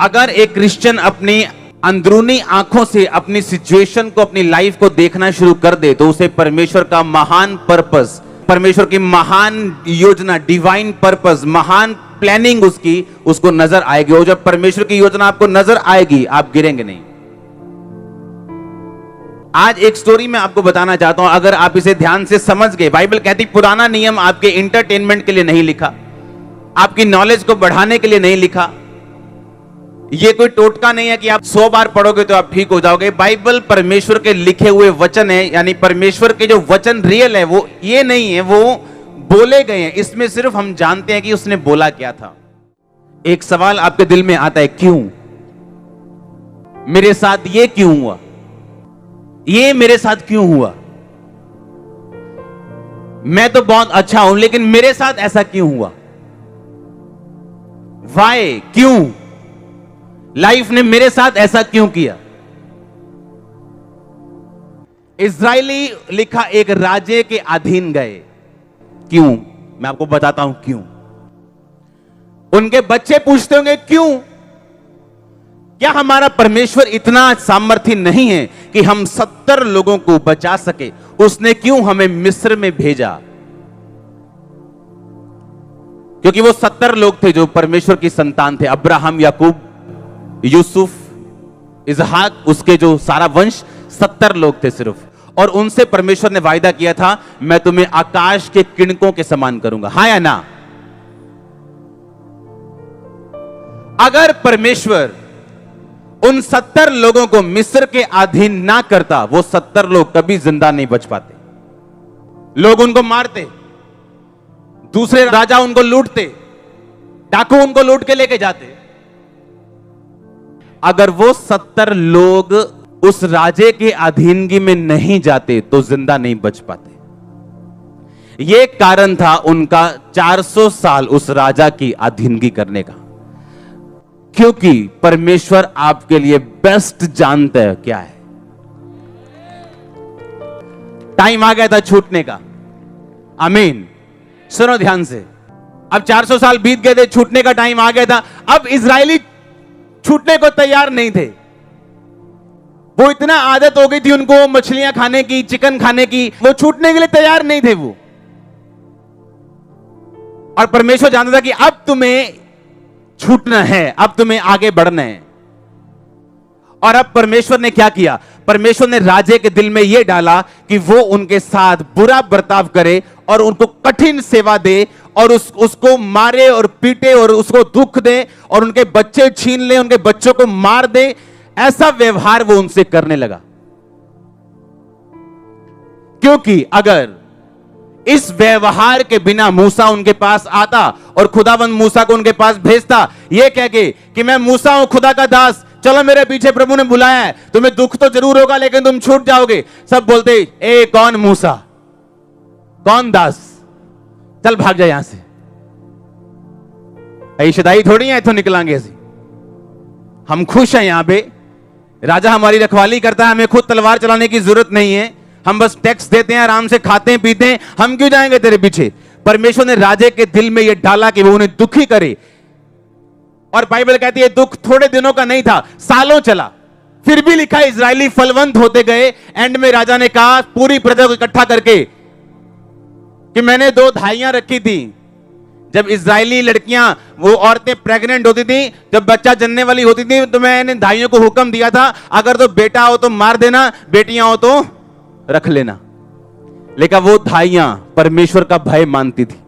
अगर एक क्रिश्चियन अपनी अंदरूनी आंखों से अपनी सिचुएशन को, अपनी लाइफ को देखना शुरू कर दे तो उसे परमेश्वर का महान पर्पस, परमेश्वर की महान योजना, डिवाइन पर्पस, महान प्लानिंग उसको नजर आएगी। और जब परमेश्वर की योजना आपको नजर आएगी, आप गिरेंगे नहीं। आज एक स्टोरी मैं आपको बताना चाहता हूं, अगर आप इसे ध्यान से समझ गए। बाइबल कहती पुराना नियम आपके एंटरटेनमेंट के लिए नहीं लिखा, आपकी नॉलेज को बढ़ाने के लिए नहीं लिखा। ये कोई टोटका नहीं है कि आप 100 बार पढ़ोगे तो आप ठीक हो जाओगे। बाइबल परमेश्वर के लिखे हुए वचन है, यानी परमेश्वर के जो वचन रियल है, वो ये नहीं है, वो बोले गए हैं। इसमें सिर्फ हम जानते हैं कि उसने बोला क्या था। एक सवाल आपके दिल में आता है, क्यों मेरे साथ ये क्यों हुआ, ये मेरे साथ क्यों हुआ? मैं तो बहुत अच्छा हूं, लेकिन मेरे साथ ऐसा क्यों हुआ? वाई, क्यों लाइफ ने मेरे साथ ऐसा क्यों किया? इजरायली लिखा एक राजे के अधीन गए। क्यों? मैं आपको बताता हूं क्यों। उनके बच्चे पूछते होंगे क्यों? क्या हमारा परमेश्वर इतना सामर्थ्य नहीं है कि हम 70 लोगों को बचा सके? उसने क्यों हमें मिस्र में भेजा? क्योंकि वो 70 लोग थे जो परमेश्वर की संतान थे। अब्राहम, याकूब, यूसुफ, इसहाक, उसके जो सारा वंश, 70 लोग थे सिर्फ। और उनसे परमेश्वर ने वायदा किया था, मैं तुम्हें आकाश के किरणों के समान करूंगा। हाँ या ना? अगर परमेश्वर उन 70 लोगों को मिस्र के अधीन ना करता, वो 70 लोग कभी जिंदा नहीं बच पाते। लोग उनको मारते, दूसरे राजा उनको लूटते, डाकू उनको लूट के लेके जाते। अगर वो 70 लोग उस राजे के अधीनगी में नहीं जाते तो जिंदा नहीं बच पाते। यह कारण था उनका 400 साल उस राजा की अधीनगी करने का। क्योंकि परमेश्वर आपके लिए बेस्ट जानता है क्या है। टाइम आ गया था छूटने का। आमीन। सुनो ध्यान से। अब 400 साल बीत गए थे, छूटने का टाइम आ गया था। अब इजरायली छूटने को तैयार नहीं थे। वो इतना आदत हो गई थी उनको मछलियां खाने की, चिकन खाने की, वो छूटने के लिए तैयार नहीं थे वो। और परमेश्वर जानता था कि अब तुम्हें छूटना है, अब तुम्हें आगे बढ़ना है। और अब परमेश्वर ने क्या किया? परमेश्वर ने राजे के दिल में यह डाला कि वो उनके साथ बुरा बर्ताव करे और उनको कठिन सेवा दे और उसको मारे और पीटे और उसको दुख दे और उनके बच्चे छीन ले, उनके बच्चों को मार दे। ऐसा व्यवहार वो उनसे करने लगा। क्योंकि अगर इस व्यवहार के बिना मूसा उनके पास आता और खुदाबंद मूसा को उनके पास भेजता, यह कह के कि मैं मूसा हूं, खुदा का दास, चलो मेरे पीछे, प्रभु ने बुलाया है, तुम्हें दुख तो जरूर होगा लेकिन तुम छूट जाओगे। सब बोलते, ए कौन मूसा, कौन दास, चल भाग जा यहां से। ऐशदाई थोड़ी है, इथों निकलांगे ऐसे। हम खुश हैं यहां पे, राजा हमारी रखवाली करता है, हमें खुद तलवार चलाने की जरूरत नहीं है, हम बस टैक्स देते हैं, आराम से खाते हैं, पीते हैं, हम क्यों जाएंगे तेरे पीछे? परमेश्वर ने राजे के दिल में यह डाला कि वो उन्हें दुखी करे। और बाइबल कहती है दुख थोड़े दिनों का नहीं था, सालों चला। फिर भी लिखा है इजरायली फलवंत होते गए। एंड में राजा ने कहा पूरी प्रजा को इकट्ठा करके कि मैंने 2 धाइयां रखी थी। जब इजरायली लड़कियां, वो औरतें प्रेग्नेंट होती थी, जब बच्चा जन्ने वाली होती थी, तो मैंने धाइयों को हुक्म दिया था, अगर तो बेटा हो तो मार देना, बेटियां हो तो रख लेना। लेकिन वो धाइयां परमेश्वर का भय मानती थी।